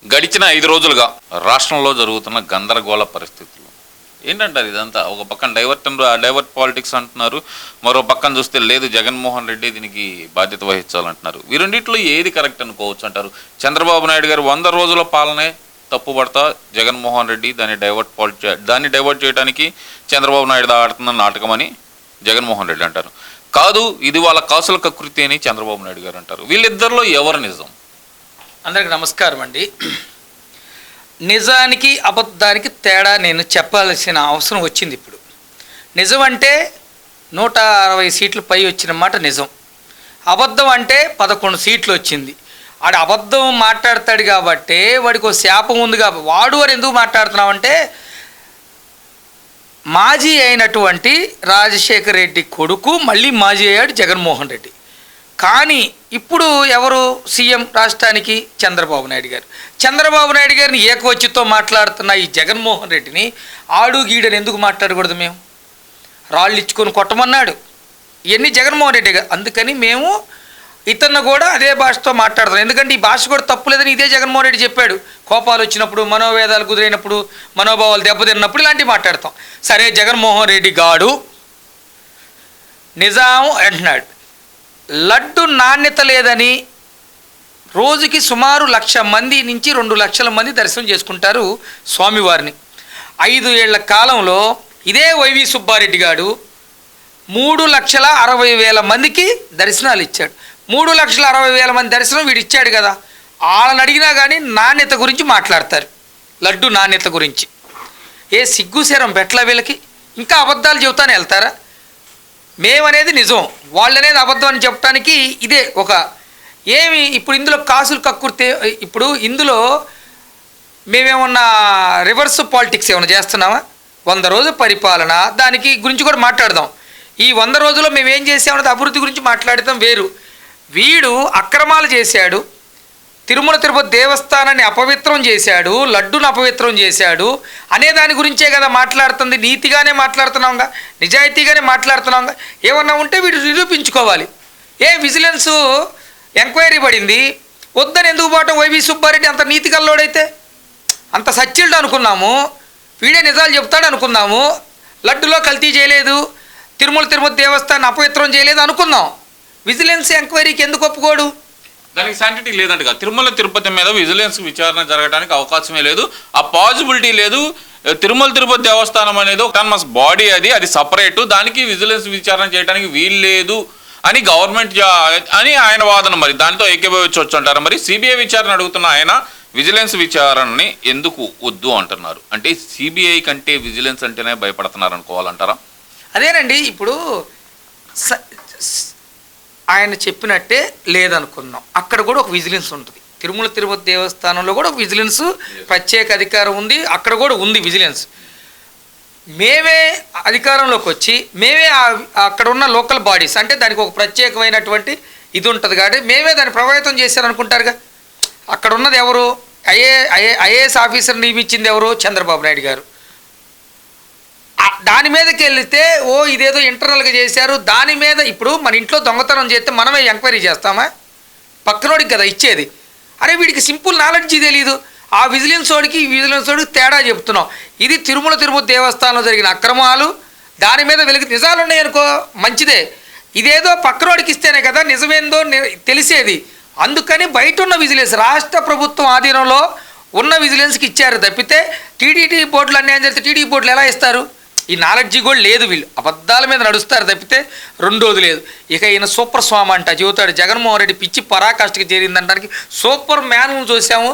గడిచిన 5 రోజులుగా రాష్ట్రంలో జరుగుతున్న గందరగోళ పరిస్థితులు ఏంటంటారు? ఇదంతా ఒక పక్కన డైవర్ట్ పాలిటిక్స్ అంటున్నారు, మరో పక్కన చూస్తే లేదు జగన్మోహన్ రెడ్డి దీనికి బాధ్యత వహించాలంటున్నారు. వీరండిట్లో ఏది కరెక్ట్ అనుకోవచ్చు అంటారు? చంద్రబాబు నాయుడు గారు 100 రోజుల పాలనే తప్పుపడతా జగన్మోహన్ రెడ్డి దాన్ని డైవర్ట్ చేయడానికి చంద్రబాబు నాయుడు ఆడుతున్న నాటకం అని జగన్మోహన్ రెడ్డి అంటారు. కాదు, ఇది వాళ్ళ కాసుల కకృతి అని చంద్రబాబు నాయుడు గారు అంటారు. వీళ్ళిద్దరిలో ఎవరు నిజం? అందరికి నమస్కారం అండి. నిజానికి అబద్ధానికి తేడా నేను చెప్పాల్సిన అవసరం వచ్చింది. ఇప్పుడు నిజం అంటే 160 సీట్లు పై వచ్చిన మాట నిజం. అబద్ధం అంటే 11 సీట్లు వచ్చింది. ఆడు అబద్ధం మాట్లాడతాడు కాబట్టి వాడికి ఒక శాపం ఉంది కాబట్టి వాడు అని ఎందుకు మాట్లాడుతున్నామంటే మాజీ అయినటువంటి రాజశేఖర రెడ్డి కొడుకు మళ్ళీ మాజీ అయ్యాడు జగన్మోహన్ రెడ్డి. కానీ ఇప్పుడు ఎవరు సీఎం రాష్ట్రానికి? చంద్రబాబు నాయుడు గారు. చంద్రబాబు నాయుడు గారిని ఏకవచ్చితో మాట్లాడుతున్న ఈ జగన్మోహన్ రెడ్డిని ఆడు గీడని ఎందుకు మాట్లాడకూడదు? మేము రాళ్ళు ఇచ్చుకొని కొట్టమన్నాడు ఇవన్నీ జగన్మోహన్ రెడ్డి గారు. అందుకని మేము ఇతన్ని కూడా అదే భాషతో మాట్లాడుతున్నాం. ఎందుకంటే ఈ భాష కూడా తప్పులేదని ఇదే జగన్మోహన్ రెడ్డి చెప్పాడు. కోపాలు వచ్చినప్పుడు, మనోవేదాలు కుదిరినప్పుడు, మనోభావాలు దెబ్బతిన్నప్పుడు ఇలాంటివి మాట్లాడతాం. సరే, జగన్మోహన్ రెడ్డి గాడు నిజాం అంటున్నాడు. లడ్డు నాణ్యత లేదని రోజుకి సుమారు 1,00,000 మంది నుంచి 2 లక్షల మంది దర్శనం చేసుకుంటారు స్వామివారిని. 5 ఏళ్ల కాలంలో ఇదే వైవి సుబ్బారెడ్డి గారు 3,60,000 మందికి దర్శనాలు ఇచ్చాడు. 3,60,000 మంది దర్శనం వీడు ఇచ్చాడు కదా. వాళ్ళని అడిగినా కానీ నాణ్యత గురించి మాట్లాడతారు, లడ్డు నాణ్యత గురించి. ఏ సిగ్గుశరం పెట్ల వీళ్ళకి? ఇంకా అబద్ధాలు చెబుతానే వెళ్తారా? మేమనేది నిజం, వాళ్ళనేది అబద్ధం అని చెప్పడానికి ఇదే ఒక ఏమి. ఇప్పుడు ఇందులో కాసులు కక్కుర్తే. ఇప్పుడు ఇందులో మేమేమన్నా రివర్స్ పాలిటిక్స్ ఏమైనా చేస్తున్నామా? 100 రోజుల పరిపాలన దానికి గురించి కూడా మాట్లాడదాం. ఈ 100 రోజుల్లో మేము ఏం చేసామన్నది అభివృద్ధి గురించి మాట్లాడతాం వేరు. వీడు అక్రమాలు చేశాడు, తిరుమల తిరుపతి దేవస్థానాన్ని అపవిత్రం చేశాడు, లడ్డును అపవిత్రం చేశాడు అనే దాని గురించే కదా మాట్లాడుతుంది. నీతిగానే మాట్లాడుతున్నాంగా, నిజాయితీగానే మాట్లాడుతున్నాంగా. ఏమన్నా ఉంటే వీడు నిరూపించుకోవాలి. విజిలెన్స్ ఎంక్వైరీ పడింది, వద్దని ఎందుకు పోవటం? వైవి సుబ్బారెడ్డి అంత నీతి కల్లోడైతే, అంత సచ్చిల్డు అనుకున్నాము, వీడే నిజాలు చెప్తాడు అనుకున్నాము. లడ్డులో కల్తీ చేయలేదు, తిరుమల తిరుపతి దేవస్థానాన్ని అపవిత్రం చేయలేదు అనుకుందాం. విజిలెన్స్ ఎంక్వైరీకి ఎందుకు ఒప్పుకోడు? దానికి శాంటిటీ లేదంటగా. తిరుమల తిరుపతి మీద విజిలెన్స్ విచారణ జరగడానికి అవకాశమే లేదు, ఆ పాసిబిలిటీ లేదు. తిరుమల తిరుపతి దేవస్థానం అనేది ఒక బాడీ, అది సపరేటు, దానికి విజిలెన్స్ విచారణ చేయడానికి వీలు లేదు అని గవర్నమెంట్ అని ఆయన వాదన. మరి దానితో ఏకీభవించవచ్చు అంటారా? మరి సిబిఐ విచారణ అడుగుతున్న ఆయన విజిలెన్స్ విచారణని ఎందుకు వద్దు అంటున్నారు? అంటే సిబిఐ కంటే విజిలెన్స్ అంటేనే భయపడుతున్నారు అనుకోవాలంటారా? అదేనండి, ఇప్పుడు ఆయన చెప్పినట్టే లేదనుకున్నాం. అక్కడ కూడా ఒక విజిలెన్స్ ఉంటుంది. తిరుమల తిరుపతి దేవస్థానంలో కూడా ఒక విజిలెన్స్ ప్రత్యేక అధికారం ఉంది, అక్కడ కూడా ఉంది విజిలెన్స్. మేమే అధికారంలోకి వచ్చి మేమే అక్కడ ఉన్న లోకల్ బాడీస్, అంటే దానికి ఒక ప్రత్యేకమైనటువంటి ఇది ఉంటుంది కాబట్టి మేమే దాన్ని ప్రభావితం చేశారనుకుంటారుగా. అక్కడ ఉన్నది ఎవరు? ఐఏఎస్ ఆఫీసర్ నియమించింది ఎవరు? చంద్రబాబు నాయుడు గారు. దాని మీదకి వెళితే ఇదేదో ఇంటర్నల్గా చేశారు. దాని మీద ఇప్పుడు మన ఇంట్లో దొంగతనం చేస్తే మనమే ఎంక్వైరీ చేస్తామా? పక్కనోడికి కదా ఇచ్చేది. అరే వీడికి సింపుల్ నాలెడ్జీ తెలీదు. ఆ విజిలెన్స్ వాడికి ఈ విజిలెన్స్ వాడికి తేడా చెప్తున్నాం. ఇది తిరుమల తిరుపతి దేవస్థానంలో జరిగిన అక్రమాలు, దాని మీద వెలికి నిజాలు ఉన్నాయనుకో మంచిదే. ఇదేదో పక్కనోడికి ఇస్తేనే కదా నిజమేందో తెలిసేది. అందుకని బయట ఉన్న విజిలెన్స్, రాష్ట్ర ప్రభుత్వం ఆధీనంలో ఉన్న విజిలెన్స్కి ఇచ్చారు తప్పితే టీడీటీ బోర్డులు అన్యాయం జరిగితే టీడీ బోర్డులు ఎలా ఇస్తారు? ఈ నాలెడ్జీ కూడా లేదు. వీళ్ళు అబద్ధాల మీద నడుస్తారు తప్పితే రెండోది లేదు. ఇక ఈయన సూపర్ స్వామి అంట చెబుతాడు. జగన్మోహన్ రెడ్డి పిచ్చి పరాకాష్ఠకి చేరిందంటానికి సూపర్ మ్యాన్ను చూసాము,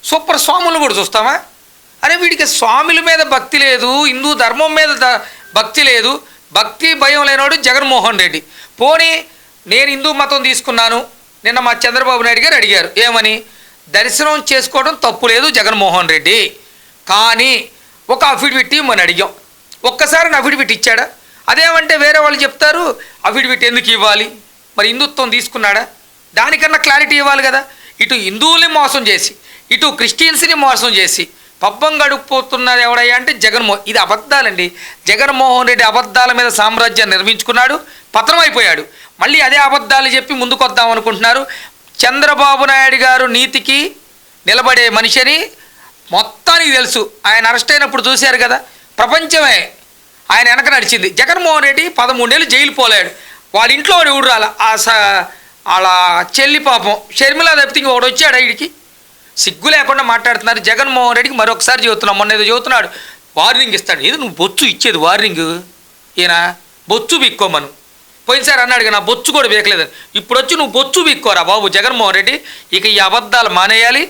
సూపర్ స్వాములను కూడా చూస్తామా? అరే వీడికి స్వాముల మీద భక్తి లేదు, హిందూ ధర్మం మీద భక్తి లేదు, భక్తి భయం లేనివాడు జగన్మోహన్ రెడ్డి. పోనీ నేను హిందూ మతం తీసుకున్నాను, నిన్న మా చంద్రబాబు నాయుడు గారు అడిగారు ఏమని? దర్శనం చేసుకోవడం తప్పు లేదు జగన్మోహన్ రెడ్డి, కానీ ఒక అఫిడవిట్ ఇమ్మని అడిగాం. ఒక్కసారి అఫిడవిట్ ఇచ్చాడా? అదేమంటే వేరే వాళ్ళు చెప్తారు అఫిడవిట్ ఎందుకు ఇవ్వాలి? మరి హిందుత్వం తీసుకున్నాడా? దానికన్నా క్లారిటీ ఇవ్వాలి కదా. ఇటు హిందువుల్ని మోసం చేసి ఇటు క్రిస్టియన్స్ని మోసం చేసి పబ్బం గడుపుతున్నది ఎవడయ్యా అంటే ఇది అబద్ధాలండి. జగన్మోహన్ రెడ్డి అబద్ధాల మీద సామ్రాజ్యాన్ని నిర్మించుకున్నాడు, పతనం అయిపోయాడు. మళ్ళీ అదే అబద్ధాలు చెప్పి ముందుకొద్దాం అనుకుంటున్నారు. చంద్రబాబు నాయుడు గారు నీతికి నిలబడే మనిషి అని మొత్తానికి తెలుసు. ఆయన అరెస్ట్ అయినప్పుడు చూశారు కదా, ప్రపంచమే ఆయన వెనక నడిచింది. జగన్మోహన్ రెడ్డి 13 ఏళ్ళు జైలు పోలేడు. వాళ్ళ ఇంట్లో వాడు ఎవడు రాల, వాళ్ళ చెల్లి పాపం షర్మిల తప్పితే ఇంకొకటి వచ్చాడు. వీడికి సిగ్గు లేకుండా మాట్లాడుతున్నారు. జగన్మోహన్ రెడ్డికి మరొకసారి చెబుతున్నాం, మొన్న ఏదో చెబుతున్నాడు, వార్నింగ్ ఇస్తాడు. ఏదో నువ్వు బొచ్చు ఇచ్చేది వార్నింగ్, ఈయన బొచ్చు బిక్కోమను. పోయినసారి అన్నాడు కదా, నా బొచ్చు కూడా బీకలేదని. ఇప్పుడు వచ్చి నువ్వు బొచ్చు బిక్కోరా బాబు జగన్మోహన్ రెడ్డి. ఇక ఈ అబద్ధాలు మానేయాలి.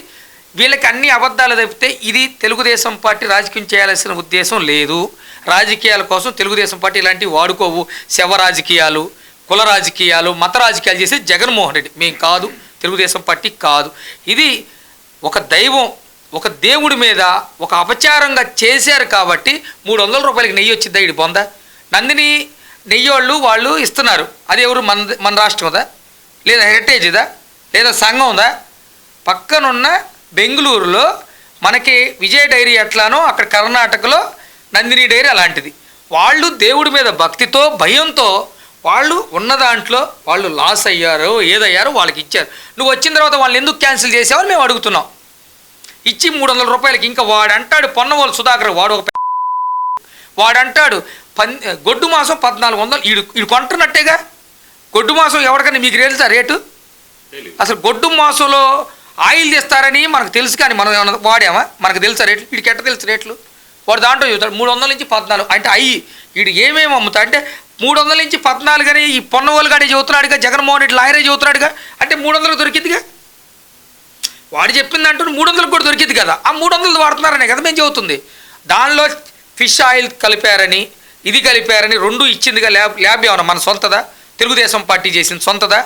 వీళ్ళకి అన్ని అబద్ధాలు తప్పితే ఇది తెలుగుదేశం పార్టీ రాజకీయం చేయాల్సిన ఉద్దేశం లేదు. రాజకీయాల కోసం తెలుగుదేశం పార్టీ ఇలాంటివి వాడుకోవు. శవ రాజకీయాలు, కుల రాజకీయాలు, మత రాజకీయాలు చేసే జగన్మోహన్ రెడ్డి. మేము కాదు, తెలుగుదేశం పార్టీ కాదు. ఇది ఒక దైవం, ఒక దేవుడి మీద ఒక అపచారంగా చేశారు కాబట్టి 300 రూపాయలకి నెయ్యి వచ్చిద్దా? ఇడి బొంద నందిని నెయ్యి వాళ్ళు ఇస్తున్నారు. అది ఎవరు? మన రాష్ట్రందా, లేదా హెరిటేజ్దా, లేదా సంఘందా? పక్కనున్న బెంగళూరులో మనకి విజయ్ డైరీ ఎట్లానో అక్కడ కర్ణాటకలో నందిని డైరీ అలాంటిది. వాళ్ళు దేవుడి మీద భక్తితో భయంతో వాళ్ళు ఉన్న దాంట్లో వాళ్ళు లాస్ అయ్యారో ఏదయ్యారో వాళ్ళకి ఇచ్చారు. నువ్వు వచ్చిన తర్వాత వాళ్ళని ఎందుకు క్యాన్సిల్ చేసావని మేము అడుగుతున్నాం. ఇచ్చి 300 రూపాయలకి. ఇంకా వాడంటాడు పొన్నవాళ్ళు సుధాకర్, వాడంటాడు గొడ్డు మాసం 1400. ఈడు కొంటున్నట్టేగా. గొడ్డు మాసం ఎవరికైనా మీకు తెలుసా రేటు? అసలు గొడ్డు మాసంలో ఆయిల్ తెస్తారని మనకు తెలుసు, కానీ మనం ఏమన్నా వాడామా? మనకు తెలుసా రేట్లు? వీడికి ఎట్ట తెలుసు రేట్లు? వాడు దాంట్లో చెబుతాడు 300 నుంచి 14 అంటే అయ్యి. వీడు ఏమేమి అమ్ముతా అంటే 300 నుంచి 14 అని ఈ పొన్నవాళ్ళు గాడే చెబుతున్నాడుగా, జగన్మోహన్ రెడ్డి లాయరే చెబుతున్నాడుగా. అంటే 300 దొరికిందిగా. వాడు చెప్పింది అంటూ 300 కూడా దొరికింది కదా. ఆ 300 వాడుతున్నారనే కదా మేము చెబుతుంది. దానిలో ఫిష్ ఆయిల్ కలిపారని, ఇది కలిపారని 2 ఇచ్చిందిగా. ల్యాబ్ ఏమన్నా మన సొంతదా? తెలుగుదేశం పార్టీ చేసిన సొంతదా?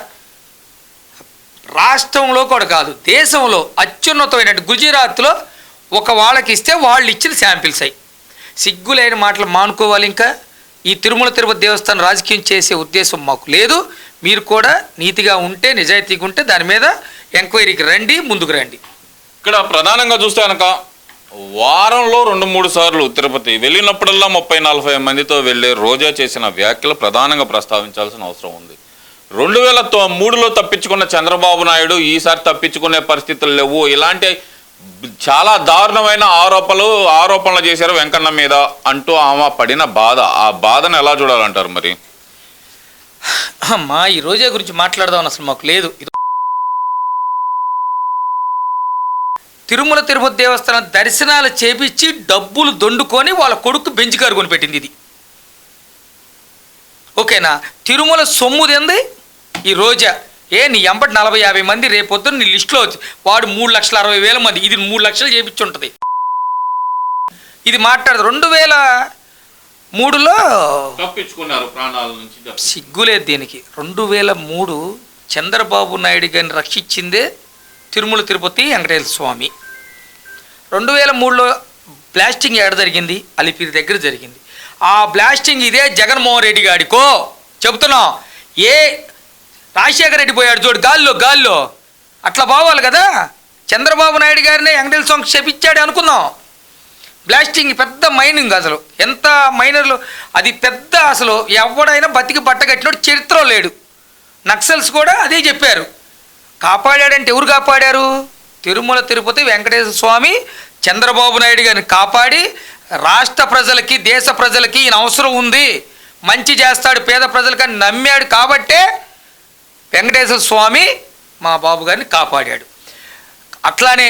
రాష్ట్రంలో కూడా కాదు, దేశంలో అత్యున్నతమైన గుజరాత్లో ఒక వాళ్ళకి ఇస్తే వాళ్ళు ఇచ్చిన శాంపిల్స్ అయ్యి. సిగ్గులేని మాటలు మానుకోవాలి. ఇంకా ఈ తిరుమల తిరుపతి దేవస్థానం రాజకీయం చేసే ఉద్దేశం మాకు లేదు. మీరు కూడా నీతిగా ఉంటే, నిజాయితీగా ఉంటే దాని మీద ఎంక్వైరీకి రండి, ముందుకు రండి. ఇక్కడ ప్రధానంగా చూస్తే కనుక వారంలో 2-3 సార్లు తిరుపతి వెళ్ళినప్పుడల్లా 30-40 మందితో వెళ్ళే రోజా చేసిన వ్యాఖ్యలు ప్రధానంగా ప్రస్తావించాల్సిన అవసరం ఉంది. 2003లో తప్పించుకున్న చంద్రబాబు నాయుడు ఈసారి తప్పించుకునే పరిస్థితులు లేవు. ఇలాంటి చాలా దారుణమైన ఆరోపణలు చేశారు వెంకన్న మీద అంటూ ఆమె పడిన బాధ, ఆ బాధను ఎలా చూడాలంటారు మరి? అమ్మా, ఈ రోజా గురించి మాట్లాడదామని అసలు మాకు లేదు. తిరుమల తిరుపతి దేవస్థానం దర్శనాలు చేపించి డబ్బులు దొండుకొని వాళ్ళ కొడుకు బెంచ్ కారు కొనిపెట్టింది ఇది. ఓకేనా? తిరుమల సొమ్ముది ఈ రోజా. నీ ఎంబటి 40-50 మంది రేపొద్దున నీ లిస్టులో వచ్చి వాడు 3,60,000 మంది, ఇది 3 లక్షలు చేపించి ఉంటుంది. ఇది మాట్లాడదు. 2003లో తప్పించుకున్నారు ప్రాణాల నుంచి. సిగ్గులేదు దీనికి. 2003 చంద్రబాబు నాయుడు గారిని రక్షించిందే తిరుమల తిరుపతి వెంకటేశ్వర స్వామి. 2003లో బ్లాస్టింగ్ ఎక్కడ జరిగింది? అలిపిరి దగ్గర జరిగింది. ఆ బ్లాస్టింగ్ ఇదే జగన్మోహన్ రెడ్డి గాడికో చెబుతున్నాం. ఏ రాజశేఖర రెడ్డి పోయాడు చూడు గాల్లో, అట్లా పోవాలి కదా. చంద్రబాబు నాయుడు గారినే వెంకటేశ్వర స్వామికి చెప్పించాడు అనుకుందాం. బ్లాస్టింగ్ పెద్ద మైనింగ్, అసలు ఎంత మైనర్లు, అది పెద్ద, అసలు ఎవడైనా బతికి బట్టగట్టినోడు చరిత్రలో లేడు. నక్సల్స్ కూడా అదే చెప్పారు. కాపాడాడంటే ఎవరు కాపాడారు? తిరుమల తిరుపతి వెంకటేశ్వర స్వామి చంద్రబాబు నాయుడు గారిని కాపాడి రాష్ట్ర ప్రజలకి, దేశ ప్రజలకి ఈయన అవసరం ఉంది, మంచి చేస్తాడు పేద ప్రజలకి అని నమ్మాడు కాబట్టే వెంకటేశ్వర స్వామి మా బాబు గారిని కాపాడాడు. అట్లానే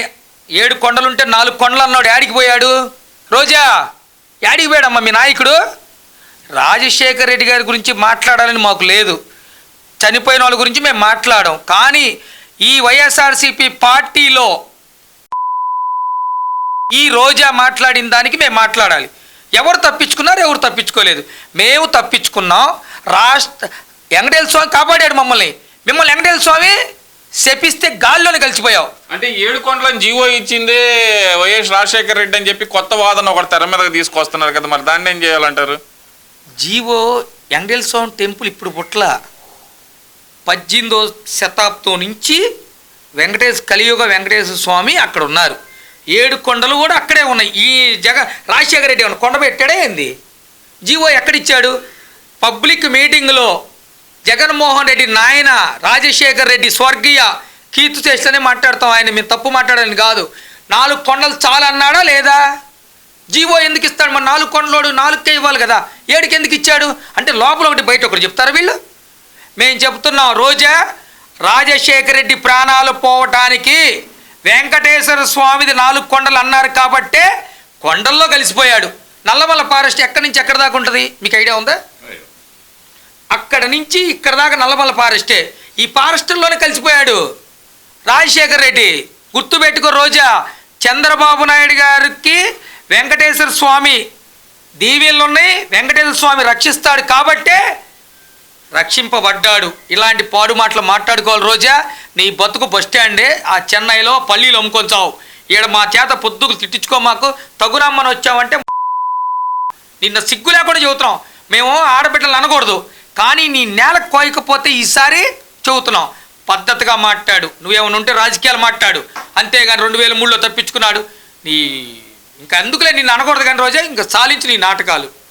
7 కొండలుంటే 4 కొండలు అన్నాడు. యాడికి పోయాడు? రోజా యాడికి పోయాడమ్మా మీ నాయకుడు? రాజశేఖర రెడ్డి గారి గురించి మాట్లాడాలని మాకు లేదు, చనిపోయిన వాళ్ళ గురించి మేము మాట్లాడాం. కానీ ఈ వైఎస్ఆర్సీపీ పార్టీలో ఈ రోజా మాట్లాడిన దానికి మేము మాట్లాడాలి. ఎవరు తప్పించుకున్నారు, ఎవరు తప్పించుకోలేదు. మేము తప్పించుకున్నాం. వెంకటేశ్వర స్వామి కాపాడాడు మమ్మల్ని. మిమ్మల్ని వెంకటేశ్వర స్వామి శపిస్తే గాల్లోనే కలిసిపోయావు. అంటే 7 కొండలను జీవో ఇచ్చిందే వైఎస్ రాజశేఖర రెడ్డి అని చెప్పి కొత్త వాదన ఒకటి తెర మీదకి తీసుకొస్తున్నారు కదా, మరి దాన్ని ఏం చేయాలంటారు? జీవో వెంకటేశ్వర స్వామి టెంపుల్ ఇప్పుడు పుట్ల 18వ శతాబ్దం నుంచి కలియుగ వెంకటేశ్వర స్వామి అక్కడ ఉన్నారు. 7 కొండలు కూడా అక్కడే ఉన్నాయి. ఈ రాజశేఖర రెడ్డి ఏమన్నా కొండ పెట్టాడే ఏంది? జీవో ఎక్కడిచ్చాడు? పబ్లిక్ మీటింగ్లో జగన్మోహన్ రెడ్డి నాయన రాజశేఖర రెడ్డి స్వర్గీయ కీర్తి చేస్తేనే మాట్లాడతాం. ఆయన మేము తప్పు మాట్లాడని కాదు. 4 కొండలు చాలా అన్నాడా లేదా? జీవో ఎందుకు ఇస్తాడు? మరి 4 కొండలోడు 4కే ఇవ్వాలి కదా, 7కి ఎందుకు ఇచ్చాడు? అంటే లోపల ఒకటి బయట ఒకటి చెప్తారా వీళ్ళు? మేము చెప్తున్నాం, రోజా రాజశేఖర రెడ్డి ప్రాణాలు పోవటానికి వెంకటేశ్వర స్వామిది 4 కొండలు అన్నారు కాబట్టే కొండల్లో కలిసిపోయాడు. నల్లమల్ల ఫారెస్ట్ ఎక్కడి నుంచి ఎక్కడి దాకా ఉంటుంది మీకు ఐడియా ఉందా? అక్కడ నుంచి ఇక్కడ దాకా నల్లమల్ల ఫారెస్టే. ఈ ఫారెస్టుల్లోనే కలిసిపోయాడు రాజశేఖర రెడ్డి. గుర్తుపెట్టుకో రోజా, చంద్రబాబు నాయుడు గారికి వెంకటేశ్వర స్వామి దీవెనలు ఉన్నాయి, వెంకటేశ్వర స్వామి రక్షిస్తాడు కాబట్టే రక్షింపబడ్డాడు. ఇలాంటి పాడు మాటలు మాట్లాడుకోవాలి రోజా. నీ బతుకు బస్ స్టాండే, ఆ చెన్నైలో పల్లీలు అమ్ముకొని చావు. ఈడ మా చేత పొద్దుకు తిట్టించుకో, మాకు తగురమ్మని వచ్చామంటే నిన్న సిగ్గు లేకుండా చెబుతున్నాం. మేము ఆడబిడ్డలు అనకూడదు, కానీ నీ నేల కోయకపోతే ఈసారి చెబుతున్నాం, పద్ధతిగా మాట్లాడు. నువ్వేమైనా ఉంటే రాజకీయాలు మాట్లాడు, అంతేగాని 2003లో తప్పించుకున్నాడు. ఇంకా అందుకులే నిన్ను అనకూడదు కానీ రోజా, ఇంకా సాలించు నీ నాటకాలు.